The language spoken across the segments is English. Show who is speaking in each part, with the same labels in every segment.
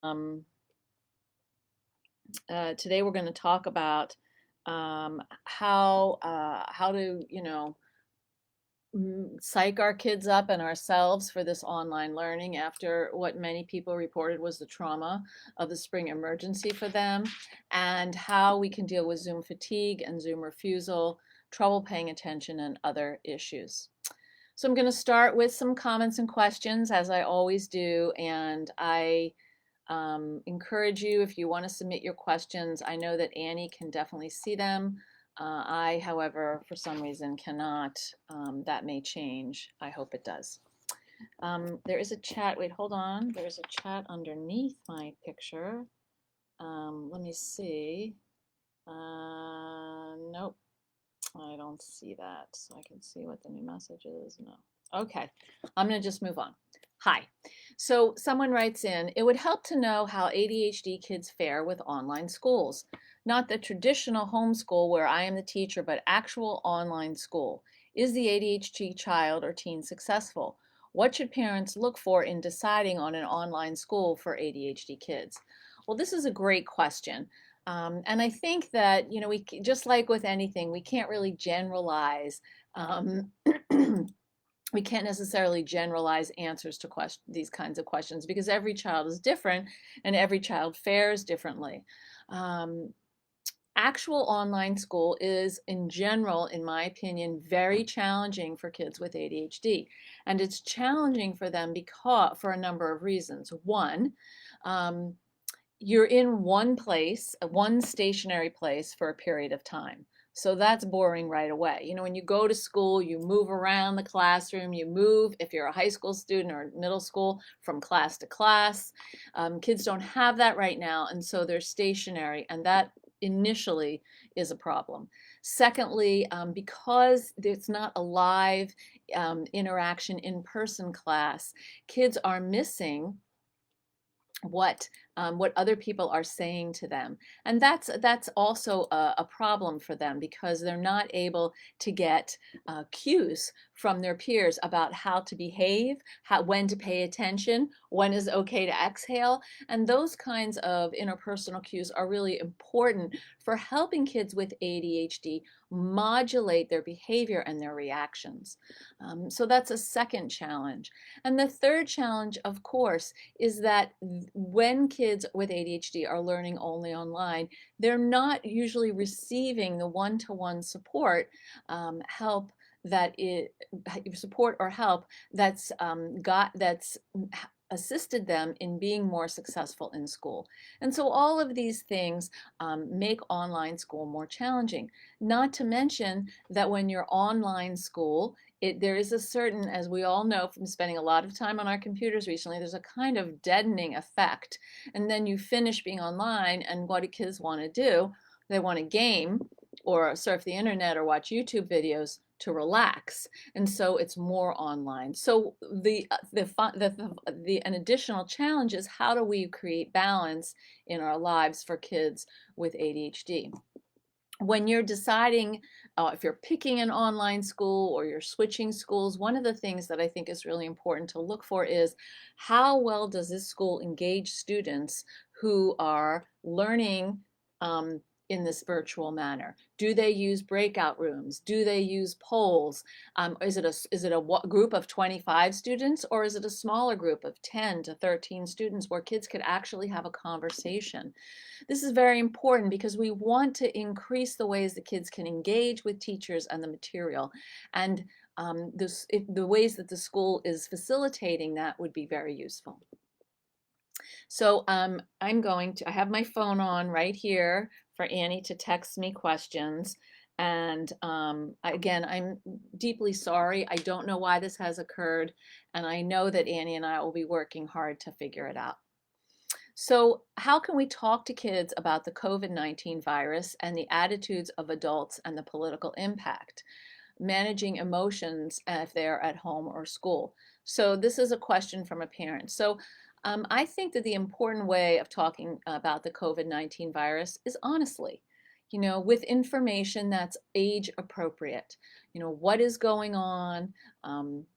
Speaker 1: Um, Today we're going to talk about how to psych our kids up and ourselves for this online learning after what many people reported was the trauma of the spring emergency for them, and how we can deal with Zoom fatigue and Zoom refusal, trouble paying attention, and other issues. So I'm going to start with some comments and questions, as I always do, and I encourage you, if you want to submit your questions. I know that Annie can definitely see them. I, however, for some reason cannot. That may change. I hope it does. There is a chat. Wait, hold on. There's a chat underneath my picture. Let me see. Nope, I don't see that. So I can see what the new message is. No. Okay, I'm going to just move on. Hi. So someone writes in, it would help to know how ADHD kids fare with online schools. Not the traditional homeschool where I am the teacher, but actual online school. Is the ADHD child or teen successful? What should parents look for in deciding on an online school for ADHD kids? Well, this is a great question. And I think that, we just like with anything, we can't really generalize. Um, we can't necessarily generalize answers to these kinds of questions because every child is different and every child fares differently. Um, Actual online school is, in general, in my opinion, very challenging for kids with ADHD. And it's challenging for them for a number of reasons. One, um, you're in one place, one stationary place for a period of time. So that's boring right away. When you go to school, you move around the classroom, you move, if you're a high school student or middle school, from class to class. Kids don't have that right now, and so they're stationary, and that initially is a problem. Secondly, because it's not a live interaction in-person class, kids are missing what other people are saying to them, and that's also a problem for them because they're not able to get cues from their peers about how to behave, when to pay attention, when is okay to exhale, and those kinds of interpersonal cues are really important for helping kids with ADHD modulate their behavior and their reactions. So that's a second challenge. And the third challenge, of course, is that when kids with ADHD are learning only online, they're not usually receiving the one-to-one help that it support or help that's assisted them in being more successful in school. And so all of these things make online school more challenging. Not to mention that when you're online school, there is a certain, as we all know from spending a lot of time on our computers recently, there's a kind of deadening effect. And then you finish being online, and what do kids want to do? They want to game or surf the internet or watch YouTube videos to relax. And so it's more online. So an additional challenge is, how do we create balance in our lives for kids with ADHD? When you're deciding if you're picking an online school or you're switching schools, one of the things that I think is really important to look for is, how well does this school engage students who are learning um, in this virtual manner? Do they use breakout rooms? Do they use polls? Is it a group of 25 students, or is it a smaller group of 10 to 13 students where kids could actually have a conversation? This is very important because we want to increase the ways that kids can engage with teachers and the material. And the ways that the school is facilitating that would be very useful. So I have my phone on right here for Annie to text me questions. And again, I'm deeply sorry. I don't know why this has occurred. And I know that Annie and I will be working hard to figure it out. So how can we talk to kids about the COVID-19 virus and the attitudes of adults and the political impact? Managing emotions if they're at home or school. So this is a question from a parent. So I think that the important way of talking about the COVID-19 virus is honestly, with information that's age appropriate. what is going on?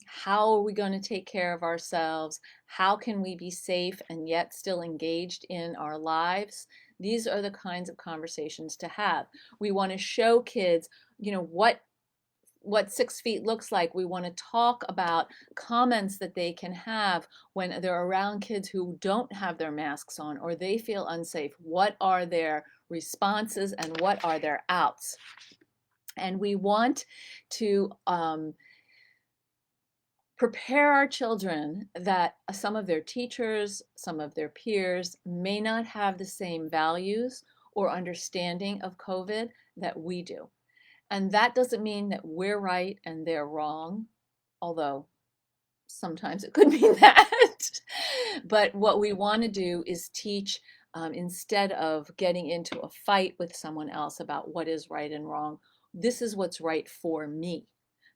Speaker 1: How are we going to take care of ourselves? How can we be safe and yet still engaged in our lives? These are the kinds of conversations to have. We want to show kids, what 6 feet looks like. We want to talk about comments that they can have when they're around kids who don't have their masks on or they feel unsafe. What are their responses and what are their outs? And we want to prepare our children that some of their teachers, some of their peers may not have the same values or understanding of COVID that we do. And that doesn't mean that we're right and they're wrong, although sometimes it could mean that. But what we want to do is teach, instead of getting into a fight with someone else about what is right and wrong, this is what's right for me.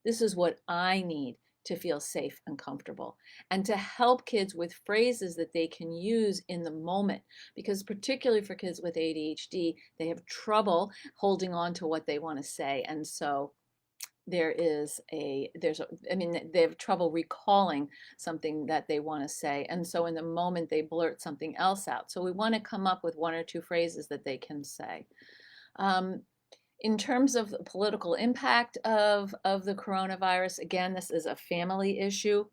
Speaker 1: This is what I need to feel safe and comfortable, and to help kids with phrases that they can use in the moment, because particularly for kids with ADHD, they have trouble holding on to what they want to say. And so they have trouble recalling something that they want to say. And so in the moment they blurt something else out. So we want to come up with one or two phrases that they can say. In terms of the political impact of the coronavirus, again, this is a family issue.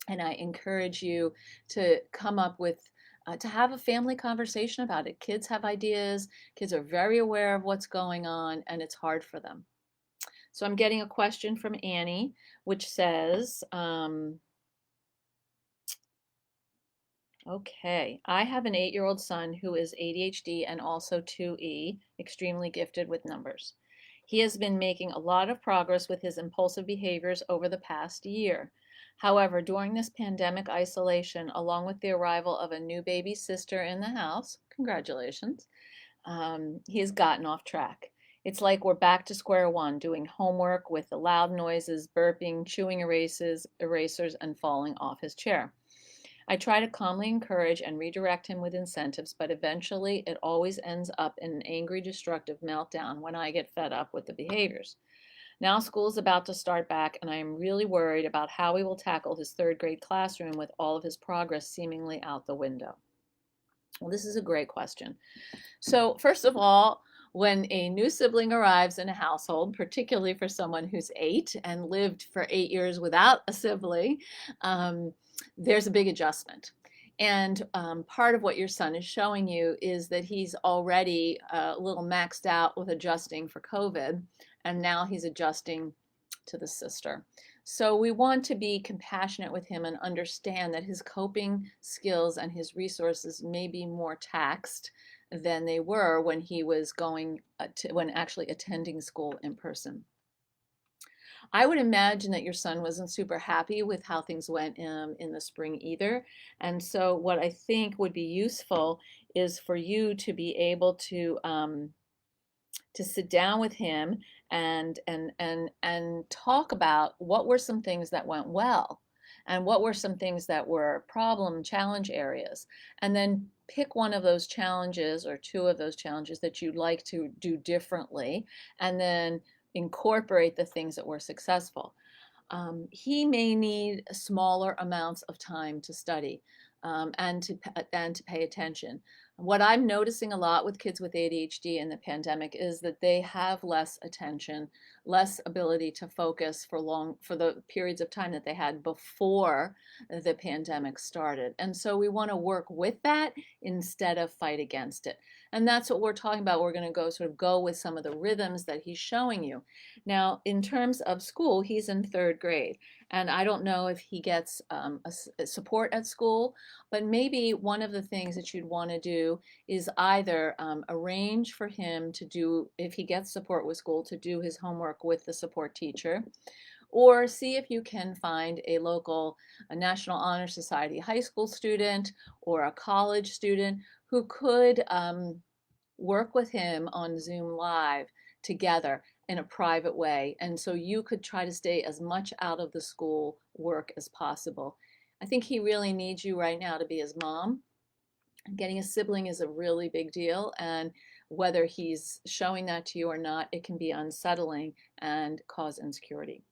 Speaker 1: And I encourage you to come up with, to have a family conversation about it. Kids have ideas, kids are very aware of what's going on, and it's hard for them. So I'm getting a question from Annie, which says, okay, I have an 8-year-old son who is ADHD and also 2E, extremely gifted with numbers. He has been making a lot of progress with his impulsive behaviors over the past year. However, during this pandemic isolation, along with the arrival of a new baby sister in the house, congratulations, he has gotten off track. It's like we're back to square one, doing homework with the loud noises, burping, chewing erasers, and falling off his chair. I try to calmly encourage and redirect him with incentives, but eventually it always ends up in an angry, destructive meltdown when I get fed up with the behaviors. Now school is about to start back, and I am really worried about how he will tackle his third-grade classroom with all of his progress seemingly out the window. Well, this is a great question. So first of all, when a new sibling arrives in a household, particularly for someone who's 8 and lived for 8 years without a sibling, there's a big adjustment. And part of what your son is showing you is that he's already a little maxed out with adjusting for COVID, and now he's adjusting to the sister. So we want to be compassionate with him and understand that his coping skills and his resources may be more taxed than they were when he was when actually attending school in person. I would imagine that your son wasn't super happy with how things went in the spring either. And so what I think would be useful is for you to be able to sit down with him and talk about what were some things that went well and what were some things that were challenge areas, and then pick one of those challenges or two of those challenges that you'd like to do differently, and then incorporate the things that were successful. He may need smaller amounts of time to study, and to pay attention. What I'm noticing a lot with kids with ADHD in the pandemic is that they have less attention, less ability to focus for the periods of time that they had before the pandemic started. And so we want to work with that instead of fight against it. And that's what we're talking about. We're going to go with some of the rhythms that he's showing you. Now, in terms of school, he's in 3rd grade. And I don't know if he gets a support at school, but maybe one of the things that you'd want to do is either arrange for him to do, if he gets support with school, to do his homework with the support teacher, or see if you can find a local National Honor Society high school student or a college student who could work with him on Zoom Live together in a private way. And so you could try to stay as much out of the school work as possible. I think he really needs you right now to be his mom. Getting a sibling is a really big deal, and whether he's showing that to you or not, it can be unsettling and cause insecurity.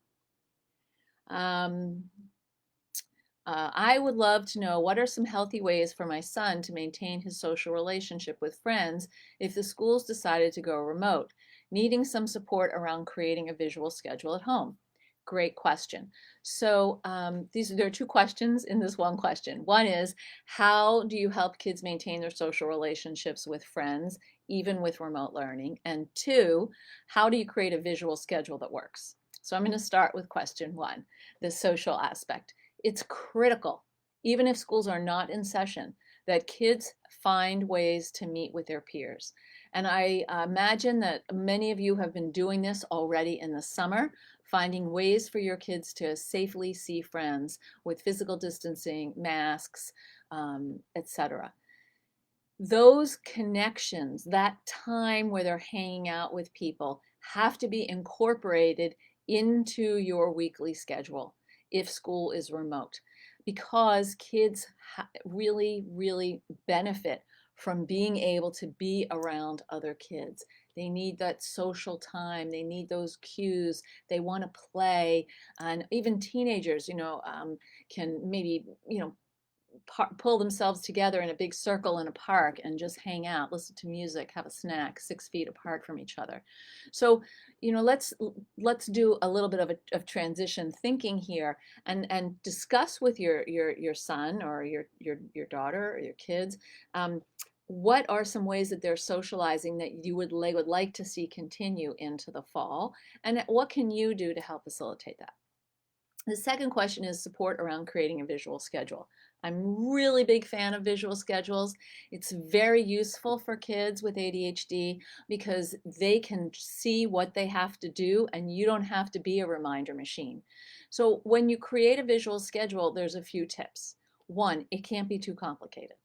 Speaker 1: I would love to know what are some healthy ways for my son to maintain his social relationship with friends if the schools decided to go remote, needing some support around creating a visual schedule at home. Great question. So there are two questions in this one question. One is, how do you help kids maintain their social relationships with friends, even with remote learning? And two, how do you create a visual schedule that works? So I'm going to start with question one, the social aspect. It's critical, even if schools are not in session, that kids find ways to meet with their peers. And I imagine that many of you have been doing this already in the summer, finding ways for your kids to safely see friends with physical distancing, masks, etc. Those connections, that time where they're hanging out with people, have to be incorporated into your weekly schedule if school is remote, because kids really, really benefit from being able to be around other kids. They need that social time. They need those cues. They want to play. And even teenagers, can maybe, pull themselves together in a big circle in a park and just hang out, listen to music, have a snack 6 feet apart from each other. So, let's do a little bit of transition thinking here, and discuss with your son or your daughter or your kids, what are some ways that they're socializing that you would like to see continue into the fall, and what can you do to help facilitate that? The second question is support around creating a visual schedule. I'm really big fan of visual schedules. It's very useful for kids with ADHD because they can see what they have to do and you don't have to be a reminder machine. So when you create a visual schedule, there's a few tips. One, it can't be too complicated.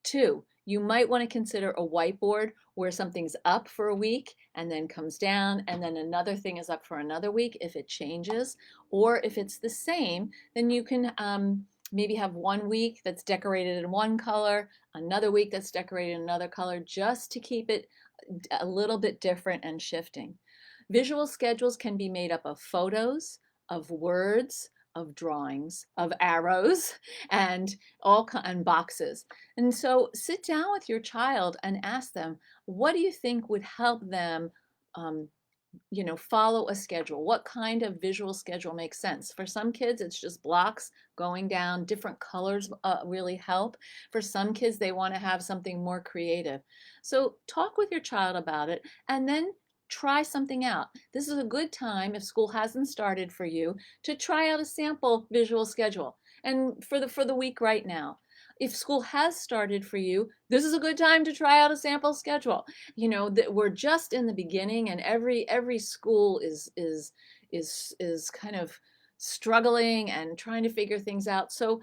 Speaker 1: Two, you might want to consider a whiteboard where something's up for a week and then comes down, and then another thing is up for another week if it changes. Or if it's the same, then you can maybe have 1 week that's decorated in one color, another week that's decorated in another color, just to keep it a little bit different and shifting. Visual schedules can be made up of photos, of words, of drawings, of arrows, and and boxes. And so sit down with your child and ask them, what do you think would help them follow a schedule? What kind of visual schedule makes sense? For some kids, it's just blocks going down. Different colors really help. For some kids, they want to have something more creative. So talk with your child about it and then try something out. This is a good time, if school hasn't started for you, to try out a sample visual schedule. And for the week right now. If school has started for you, this is a good time to try out a sample schedule. That we're just in the beginning, and every school is kind of struggling and trying to figure things out. So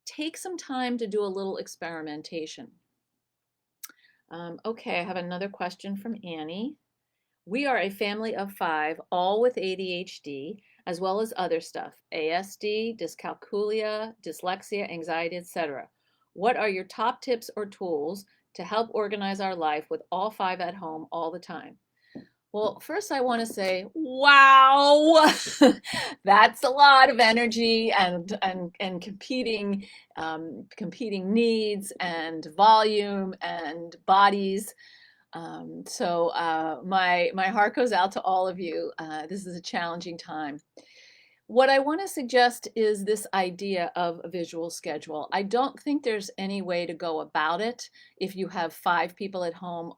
Speaker 1: take some time to do a little experimentation. Okay, I have another question from Annie. We are a family of 5, all with ADHD, as well as other stuff, ASD, dyscalculia, dyslexia, anxiety, etc. What are your top tips or tools to help organize our life with all 5 at home all the time? Well, first I want to say, wow, that's a lot of energy and competing needs and volume and bodies. My heart goes out to all of you. This is a challenging time. What I want to suggest is this idea of a visual schedule. I don't think there's any way to go about it if you have 5 people at home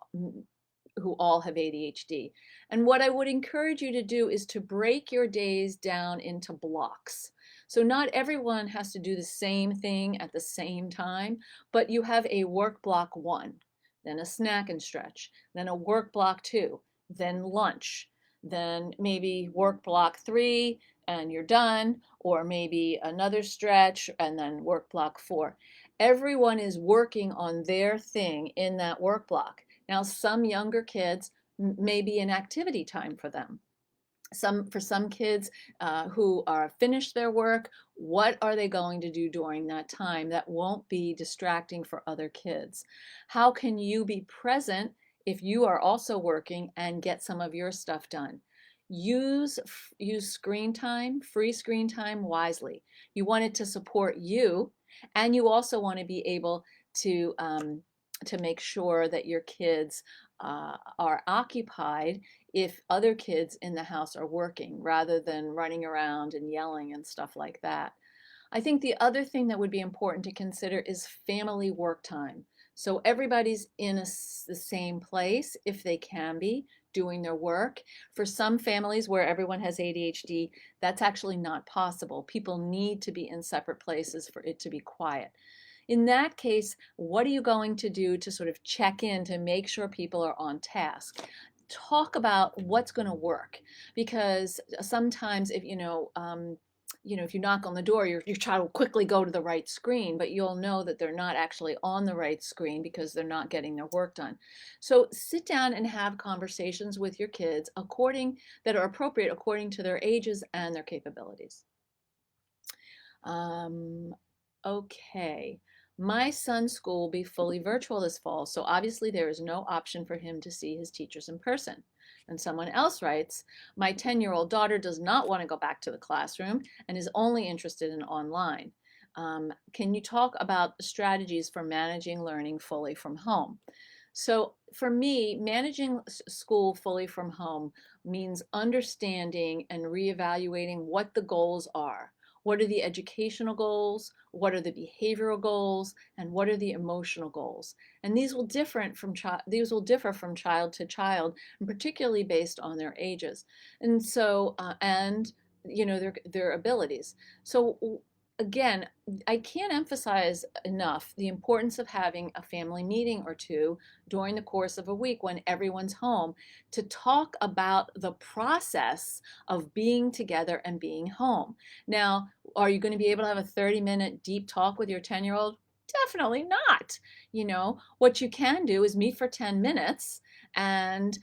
Speaker 1: who all have ADHD. And what I would encourage you to do is to break your days down into blocks. So not everyone has to do the same thing at the same time, but you have a work block 1, then a snack and stretch, then a work block 2, then lunch, then maybe work block 3 and you're done, or maybe another stretch and then work block 4. Everyone is working on their thing in that work block. Now, some younger kids may be an activity time for them. For some kids who are finished their work, what are they going to do during that time that won't be distracting for other kids? How can you be present if you are also working, and get some of your stuff done. Use screen time, free screen time wisely. You want it to support you, and you also want to be able to make sure that your kids are occupied if other kids in the house are working, rather than running around and yelling and stuff like that. I think the other thing that would be important to consider is family work time. So everybody's in the same place, if they can be, doing their work. For some families where everyone has ADHD, that's actually not possible. People need to be in separate places for it to be quiet. In that case, what are you going to do to sort of check in to make sure people are on task? Talk about what's going to work, because sometimes if if you knock on the door, your child will quickly go to the right screen, but you'll know that they're not actually on the right screen because they're not getting their work done. So sit down and have conversations with your kids that are appropriate according to their ages and their capabilities. Okay. My son's school will be fully virtual this fall, so obviously there is no option for him to see his teachers in person. And someone else writes, my 10-year-old daughter does not want to go back to the classroom and is only interested in online. Can you talk about strategies for managing learning fully from home? So for me, managing school fully from home means understanding and reevaluating what the goals are. What are the educational goals? What are the behavioral goals? And what are the emotional goals? And these will differ from child to child, and particularly based on their ages, and so and their abilities. So again, I can't emphasize enough the importance of having a family meeting or two during the course of a week when everyone's home, to talk about the process of being together and being home. Now, are you going to be able to have a 30-minute deep talk with your 10-year-old? Definitely not. What you can do is meet for 10 minutes and,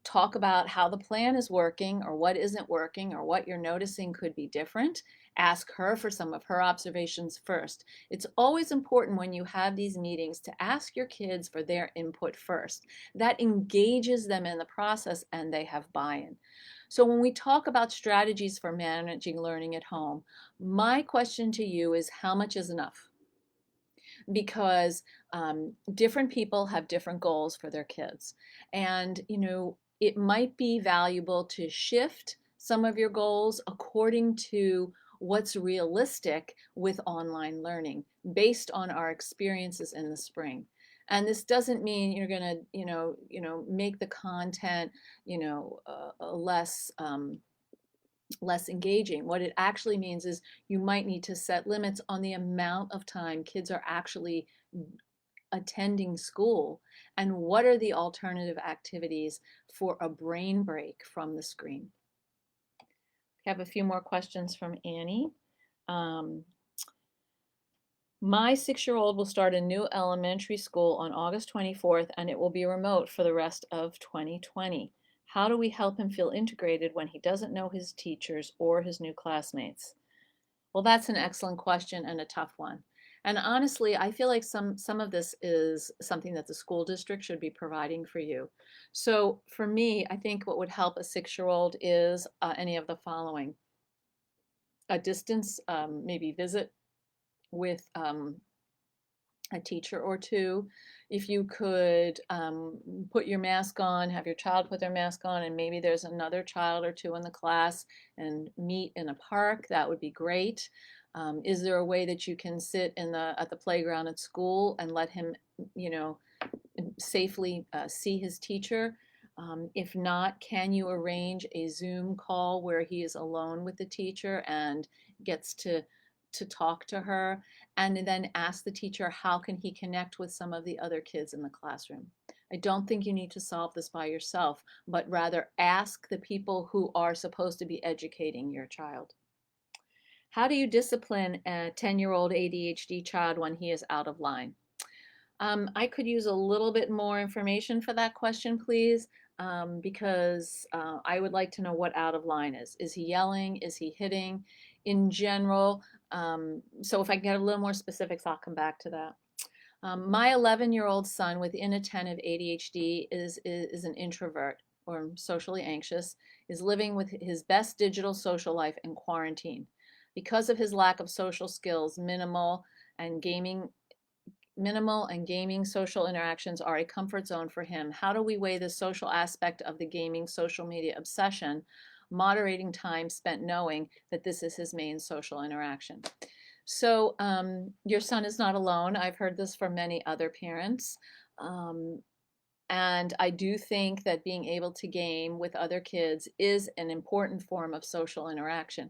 Speaker 1: talk about how the plan is working or what isn't working or what you're noticing could be different. Ask her for some of her observations first. It's always important when you have these meetings to ask your kids for their input first. That engages them in the process and they have buy-in. So when we talk about strategies for managing learning at home, my question to you is, how much is enough? Because different people have different goals for their kids. And, it might be valuable to shift some of your goals according to what's realistic with online learning based on our experiences in the spring. And this doesn't mean you're going to, make the content, less engaging. What it actually means is you might need to set limits on the amount of time kids are actually attending school, and what are the alternative activities for a brain break from the screen. We have a few more questions from Annie. My 6-year-old will start a new elementary school on August 24th, and it will be remote for the rest of 2020. How do we help him feel integrated when he doesn't know his teachers or his new classmates? Well, that's an excellent question and a tough one. And honestly, I feel like some of this is something that the school district should be providing for you. So for me, I think what would help a 6-year-old is any of the following. A distance, maybe visit with a teacher or two. If you could put your mask on, have your child put their mask on, and maybe there's another child or two in the class and meet in a park, that would be great. Is there a way that you can sit at the playground at school and let him, safely see his teacher? If not, can you arrange a Zoom call where he is alone with the teacher and gets to talk to her, and then ask the teacher how can he connect with some of the other kids in the classroom. I don't think you need to solve this by yourself, but rather ask the people who are supposed to be educating your child. How do you discipline a 10-year-old ADHD child when he is out of line? I could use a little bit more information for that question, please, because I would like to know what out of line is. Is he yelling? Is he hitting? In general, so if I can get a little more specifics, I'll come back to that. My 11-year-old son with inattentive ADHD is an introvert or socially anxious, is living with his best digital social life in quarantine. Because of his lack of social skills, and gaming minimal and gaming social interactions are a comfort zone for him. How do we weigh the social aspect of the gaming social media obsession, moderating time spent knowing that this is his main social interaction? So your son is not alone. I've heard this from many other parents. Um, and I do think that being able to game with other kids is an important form of social interaction,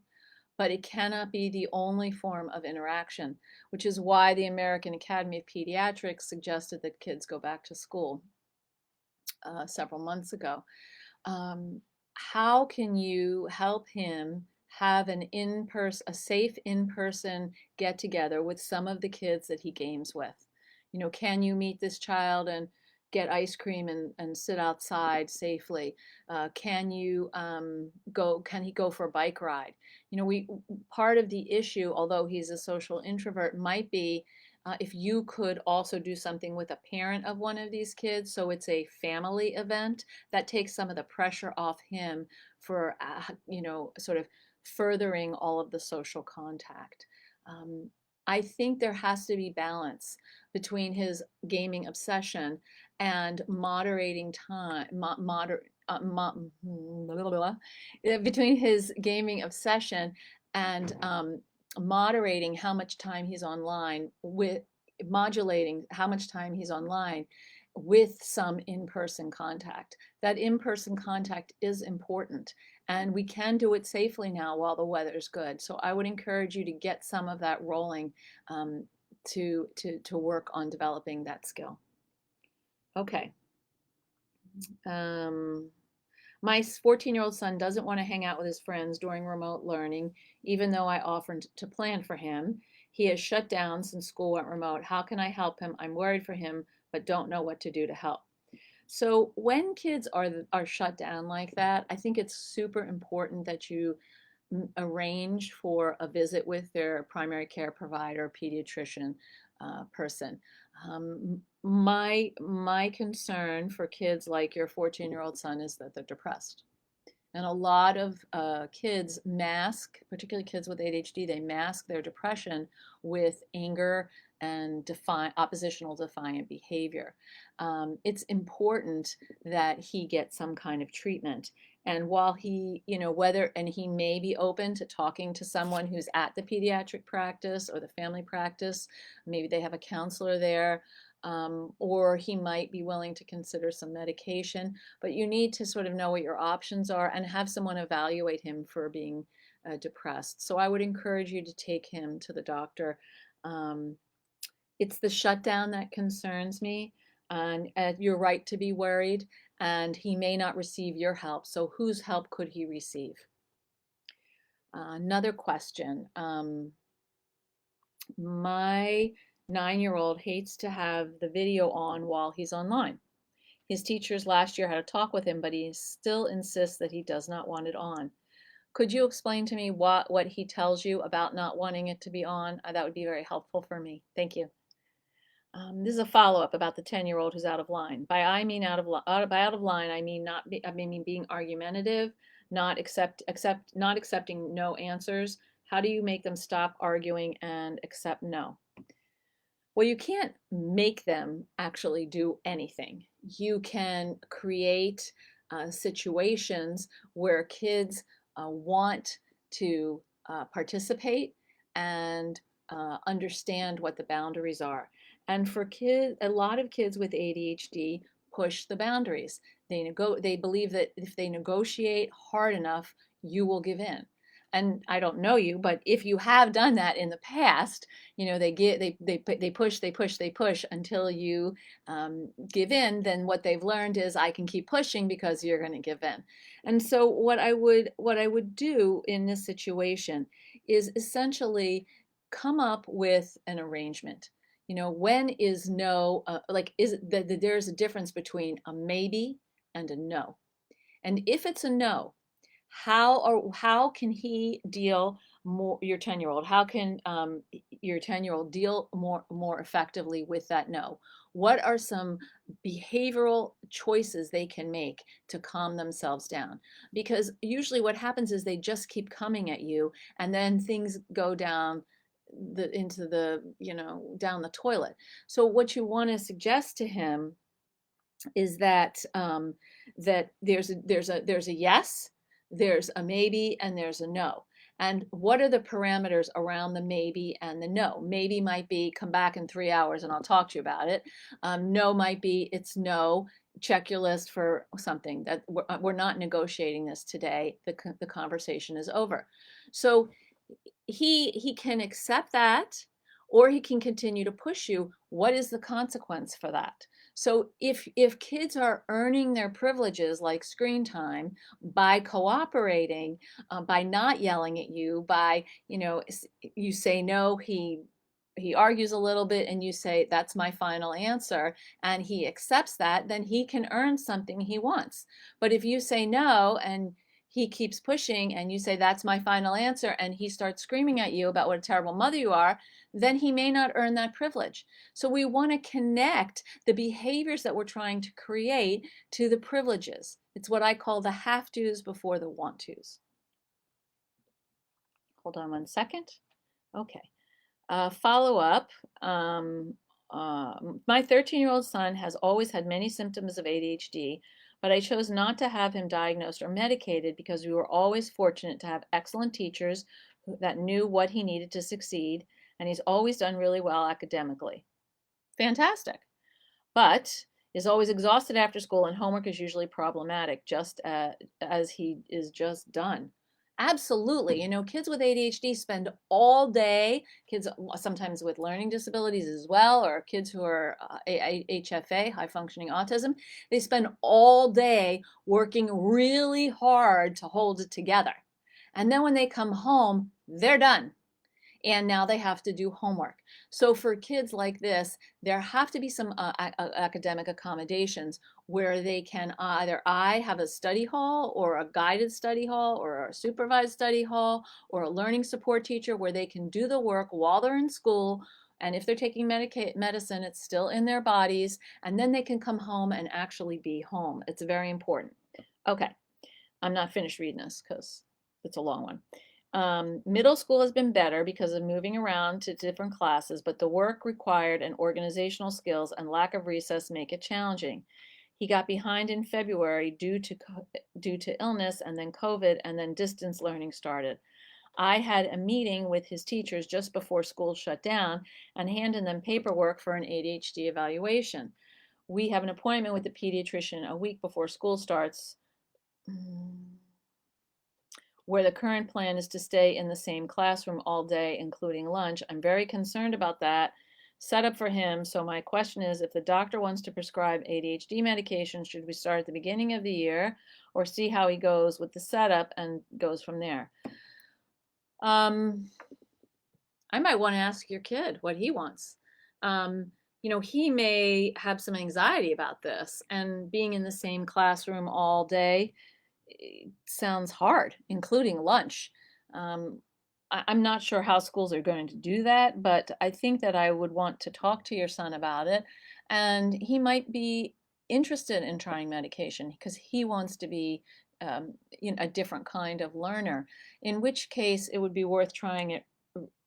Speaker 1: but it cannot be the only form of interaction, which is why the American Academy of Pediatrics suggested that kids go back to school several months ago. How can you help him have a safe in-person get together with some of the kids that he games with? Can you meet this child and get ice cream and sit outside safely? Can he go for a bike ride? Part of the issue, although he's a social introvert, might be if you could also do something with a parent of one of these kids, so it's a family event, that takes some of the pressure off him for, sort of furthering all of the social contact. Um, I think there has to be balance between his gaming obsession and moderating time, blah, blah, blah, between his gaming obsession and moderating how much time he's online with modulating how much time he's online with some in-person contact. That in-person contact is important, and we can do it safely now while the weather's good. So I would encourage you to get some of that rolling, to work on developing that skill. Okay. My 14-year-old son doesn't want to hang out with his friends during remote learning, even though I offered to plan for him. He has shut down since school went remote. How can I help him? I'm worried for him, but don't know what to do to help. So when kids are shut down like that, I think it's super important that you arrange for a visit with their primary care provider, pediatrician person. My concern for kids like your 14-year-old son is that they're depressed. And a lot of kids mask, particularly kids with ADHD, they mask their depression with anger and oppositional defiant behavior. It's important that he get some kind of treatment. And while he, and he may be open to talking to someone who's at the pediatric practice or the family practice, maybe they have a counselor there, or he might be willing to consider some medication, but you need to sort of know what your options are and have someone evaluate him for being depressed. So I would encourage you to take him to the doctor. It's the shutdown that concerns me, and you're right to be worried, and he may not receive your help. So whose help could he receive? Another question. My 9-year-old hates to have the video on while he's online. His teachers last year had a talk with him, but he still insists that he does not want it on. Could you explain to me what he tells you about not wanting it to be on? That would be very helpful for me. Thank you. This is a follow-up about the 10-year-old who's out of line. By out of line, I mean being argumentative, not accepting no answers. How do you make them stop arguing and accept no? Well, you can't make them actually do anything. You can create situations where kids want to participate and understand what the boundaries are. And for kids, a lot of kids with ADHD push the boundaries. They believe that if they negotiate hard enough, you will give in. And I don't know you, but if you have done that in the past, they push until you give in. Then what they've learned is I can keep pushing because you're going to give in. And so what I would do in this situation is essentially come up with an arrangement. When is no, there's a difference between a maybe and a no. And if it's a no, how can he deal your 10-year-old? How can your 10-year-old deal more effectively with that no? What are some behavioral choices they can make to calm themselves down? Because usually what happens is they just keep coming at you, and then things go down into the, down the toilet. So what you want to suggest to him is that that there's a yes, there's a maybe, and there's a no. And what are the parameters around the maybe and the no? Maybe might be come back in 3 hours and I'll talk to you about it. No might be it's no. Check your list for something that we're not negotiating this today. The conversation is over. So he can accept that, or he can continue to push you. What is the consequence for that? So if kids are earning their privileges like screen time by cooperating, by not yelling at you, by, you say no, he argues a little bit and you say that's my final answer, and he accepts that, then he can earn something he wants. But if you say no and he keeps pushing and you say that's my final answer, and he starts screaming at you about what a terrible mother you are, then he may not earn that privilege. So we want to connect the behaviors that we're trying to create to the privileges. It's what I call the have tos before the want tos. Hold on one second. Okay. Follow up. My 13-year-old son has always had many symptoms of ADHD, but I chose not to have him diagnosed or medicated because we were always fortunate to have excellent teachers that knew what he needed to succeed, and he's always done really well academically. Fantastic. But is always exhausted after school, and homework is usually problematic, just as he is just done. Absolutely. Kids with ADHD spend all day, kids sometimes with learning disabilities as well, or kids who are HFA, high functioning autism, they spend all day working really hard to hold it together. And then when they come home, they're done. And now they have to do homework. So for kids like this, there have to be some academic accommodations where they can either have a study hall or a guided study hall or a supervised study hall or a learning support teacher where they can do the work while they're in school. And if they're taking medicine, it's still in their bodies. And then they can come home and actually be home. It's very important. Okay, I'm not finished reading this because it's a long one. Middle school has been better because of moving around to different classes, but the work required and organizational skills and lack of recess make it challenging. He got behind in February due to illness, and then COVID, and then distance learning started. I had a meeting with his teachers just before school shut down and handed them paperwork for an ADHD evaluation. We have an appointment with the pediatrician a week before school starts, where the current plan is to stay in the same classroom all day, including lunch. I'm very concerned about that setup for him. So my question is, if the doctor wants to prescribe ADHD medication, should we start at the beginning of the year or see how he goes with the setup and goes from there? I might want to ask your kid what he wants. He may have some anxiety about this, and being in the same classroom all day sounds hard, including lunch. I'm not sure how schools are going to do that, but I think that I would want to talk to your son about it, and he might be interested in trying medication because he wants to be a different kind of learner, in which case it would be worth trying it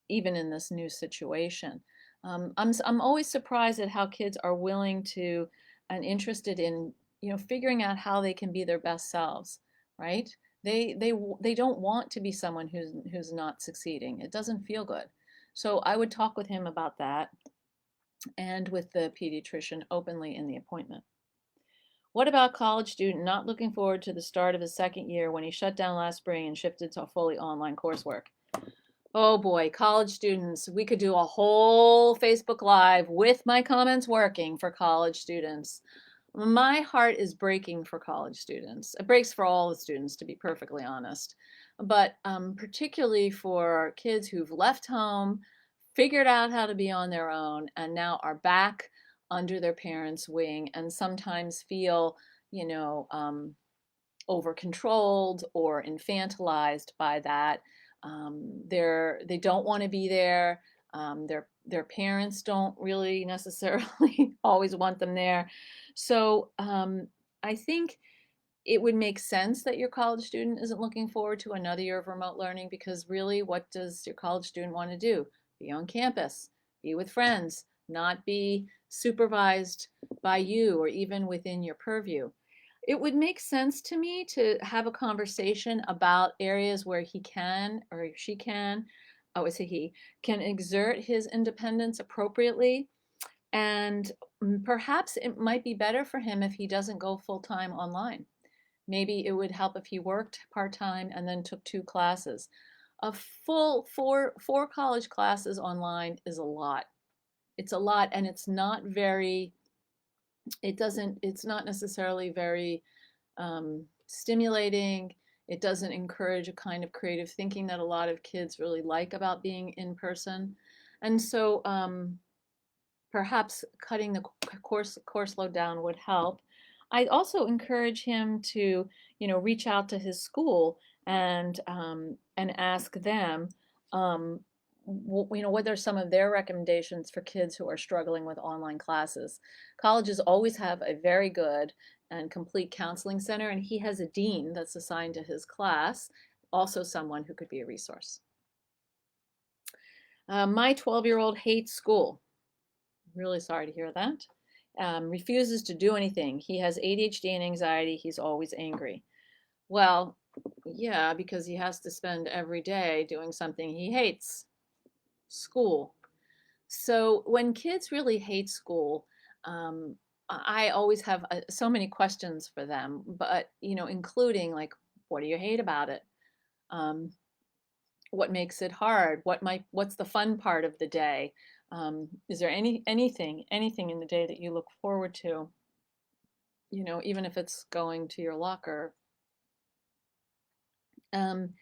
Speaker 1: even in this new situation. I'm always surprised at how kids are willing to and interested in figuring out how they can be their best selves, right? They don't want to be someone who's not succeeding. It doesn't feel good. So I would talk with him about that and with the pediatrician openly in the appointment. What about college student not looking forward to the start of his second year when he shut down last spring and shifted to fully online coursework? Oh boy, college students, we could do a whole Facebook Live with my comments working for college students. My heart is breaking for college students. It breaks for all the students, to be perfectly honest. But particularly for kids who've left home, figured out how to be on their own, and now are back under their parents' wing and sometimes feel, over controlled or infantilized by that. They don't want to be there. Their parents don't really necessarily always want them there. So I think it would make sense that your college student isn't looking forward to another year of remote learning, because really, what does your college student want to do? Be on campus, be with friends, not be supervised by you or even within your purview. It would make sense to me to have a conversation about areas where he can, or she can, oh, it's a he, can exert his independence appropriately. And perhaps it might be better for him if he doesn't go full time online. Maybe it would help if he worked part-time and then took 2 classes. A full four college classes online is a lot. It's a lot, and it's not very, it's not necessarily very stimulating. It doesn't encourage a kind of creative thinking that a lot of kids really like about being in person. And so perhaps cutting the course load down would help. I also encourage him to, reach out to his school and ask them, what are some of their recommendations for kids who are struggling with online classes. Colleges always have a very good and complete counseling center, and he has a dean that's assigned to his class, also someone who could be a resource. My 12-year-old hates school. Really sorry to hear that. Refuses to do anything. He has ADHD and anxiety. He's always angry. Well, yeah, because he has to spend every day doing something he hates, school. So when kids really hate school, I always have so many questions for them, but including like, what do you hate about it? Um, what makes it hard? What's the fun part of the day? Is there anything in the day that you look forward to? Even if it's going to your locker. Um,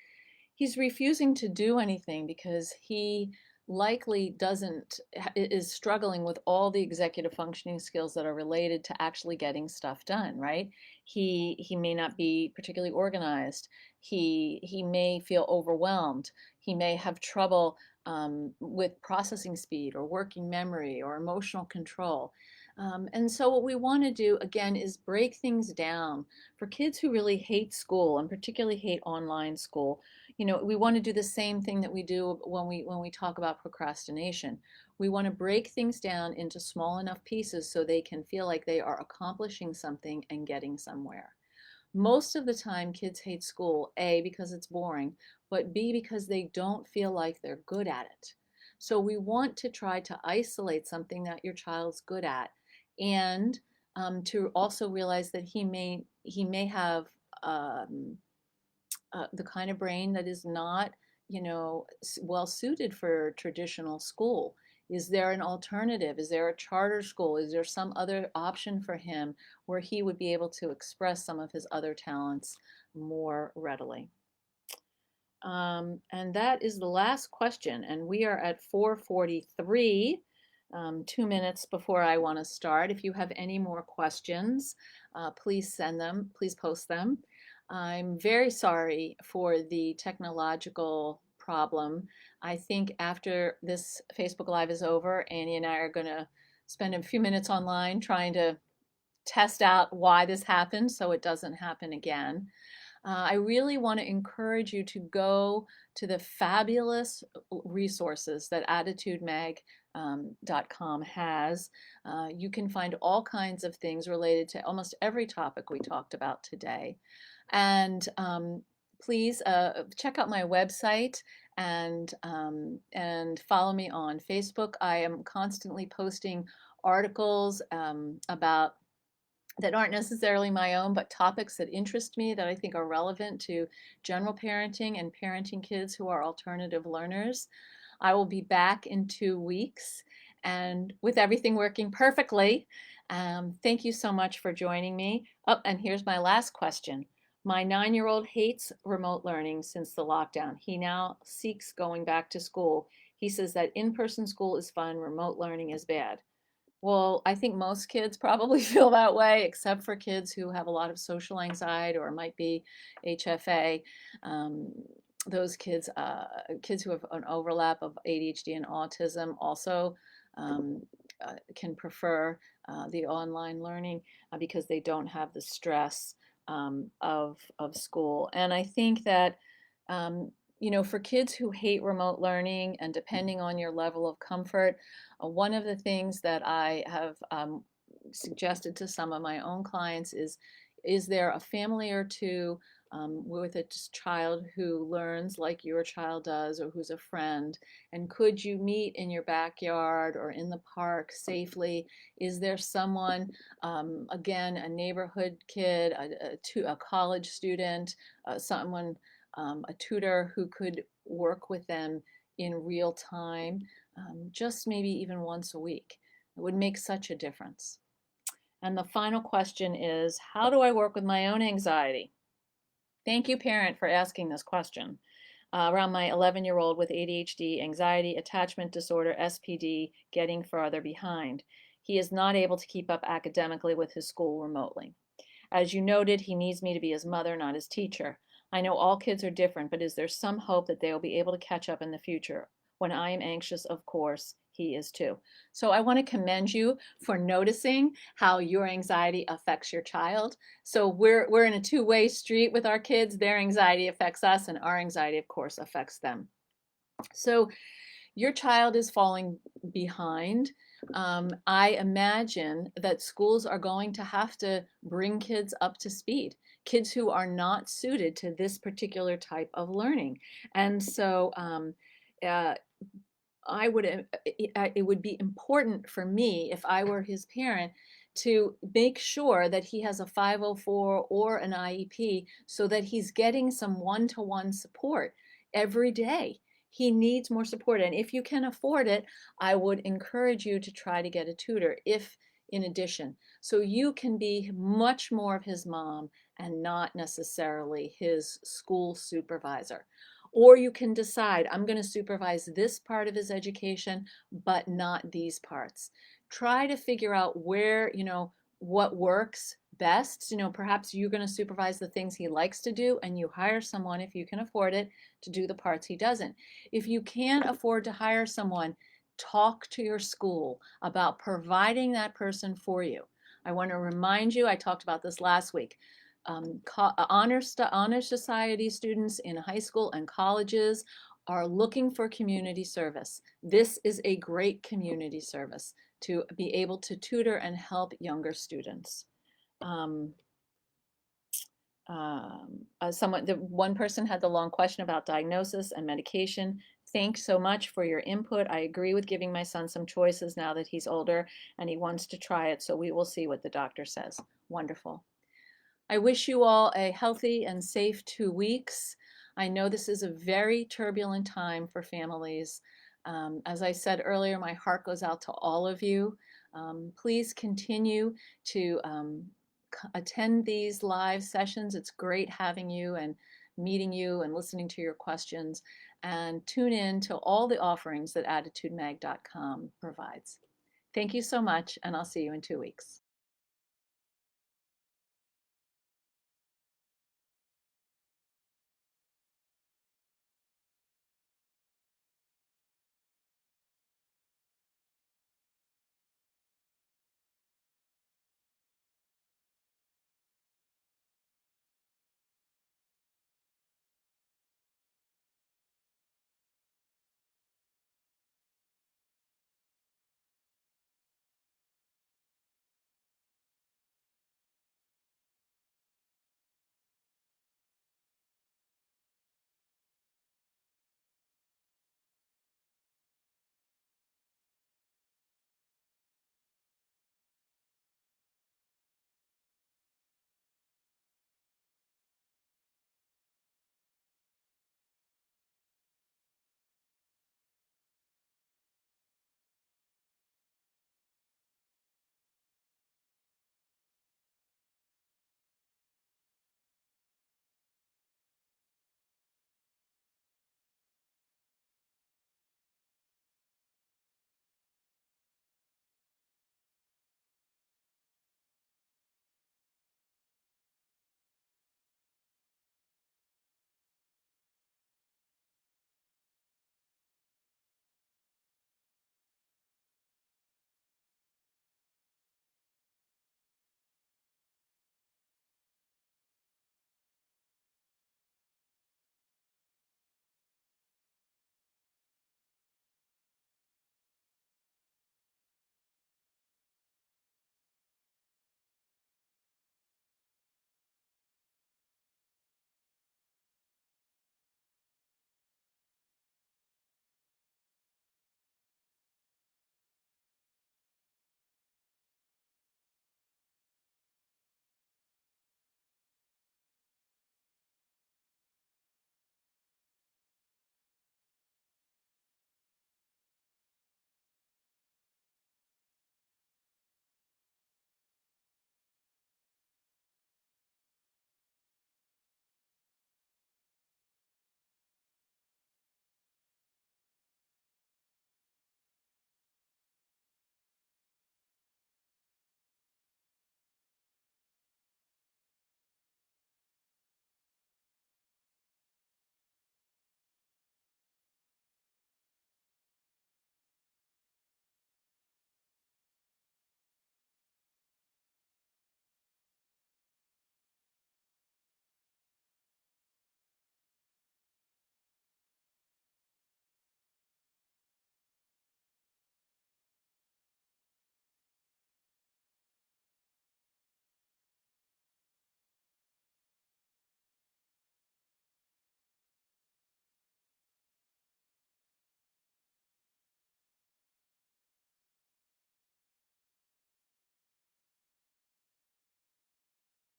Speaker 1: he's refusing to do anything because he likely doesn't is struggling with all the executive functioning skills that are related to actually getting stuff done, right? He may not be particularly organized. He may feel overwhelmed. He may have trouble with processing speed or working memory or emotional control. And so what we want to do again is break things down for kids who really hate school and particularly hate online school. We want to do the same thing that we do when we talk about procrastination. We want to break things down into small enough pieces so they can feel like they are accomplishing something and getting somewhere. Most of the time, kids hate school, A, because it's boring, but B, because they don't feel like they're good at it. So we want to try to isolate something that your child's good at, and to also realize that he may have the kind of brain that is not, well suited for traditional school. Is there an alternative? Is there a charter school? Is there some other option for him where he would be able to express some of his other talents more readily? And that is the last question, and we are at 4:43, 2 minutes before I want to start. If you have any more questions, please send them, please post them. I'm very sorry for the technological problem. I think after this Facebook Live is over, Annie and I are going to spend a few minutes online trying to test out why this happened so it doesn't happen again. I really want to encourage you to go to the fabulous resources that attitudemag.com has. You can find all kinds of things related to almost every topic we talked about today. And please check out my website and follow me on Facebook. I am constantly posting articles about that aren't necessarily my own, but topics that interest me that I think are relevant to general parenting and parenting kids who are alternative learners. I will be back in 2 weeks and with everything working perfectly. Thank you so much for joining me. Oh, and here's my last question. My 9-year-old hates remote learning since the lockdown. He now seeks going back to school. He says that in-person school is fun, remote learning is bad. Well, I think most kids probably feel that way, except for kids who have a lot of social anxiety or might be HFA. Um, those kids, kids who have an overlap of ADHD and autism also um, can prefer the online learning because they don't have the stress of school. And I think that, um, for kids who hate remote learning and depending on your level of comfort, one of the things that I have suggested to some of my own clients is there a family or two with a child who learns like your child does or who's a friend? And could you meet in your backyard or in the park safely? Is there someone, again, a neighborhood kid, a college student, someone, a tutor who could work with them in real time, just maybe even once a week? It would make such a difference. And the final question is, how do I work with my own anxiety? Thank you, parent, for asking this question. Around my 11-year-old with ADHD, anxiety, attachment disorder, SPD, getting farther behind. He is not able to keep up academically with his school remotely. As you noted, he needs me to be his mother, not his teacher. I know all kids are different, but is there some hope that they will be able to catch up in the future? When I am anxious, of course, he is too. So I want to commend you for noticing how your anxiety affects your child. So we're in a two-way street with our kids. Their anxiety affects us, and our anxiety, of course, affects them. So your child is falling behind. I imagine that schools are going to have to bring kids up to speed, kids who are not suited to this particular type of learning. And so uh, it would be important for me if I were his parent to make sure that he has a 504 or an IEP so that he's getting some one-to-one support every day. He needs more support. And if you can afford it, I would encourage you to try to get a tutor if in addition. So you can be much more of his mom and not necessarily his school supervisor. Or you can decide, I'm going to supervise this part of his education, but not these parts. Try to figure out where, what works best. Perhaps you're going to supervise the things he likes to do, and you hire someone, if you can afford it, to do the parts he doesn't. If you can't afford to hire someone, talk to your school about providing that person for you. I want to remind you, I talked about this last week. Honor Society students in high school and colleges are looking for community service. This is a great community service to be able to tutor and help younger students. One person had the long question about diagnosis and medication. Thanks so much for your input. I agree with giving my son some choices now that he's older and he wants to try it, so we will see what the doctor says. Wonderful. I wish you all a healthy and safe 2 weeks. I know this is a very turbulent time for families. As I said earlier, my heart goes out to all of you. Please continue to attend these live sessions. It's great having you and meeting you and listening to your questions. And tune in to all the offerings that attitudemag.com provides. Thank you so much, and I'll see you in 2 weeks.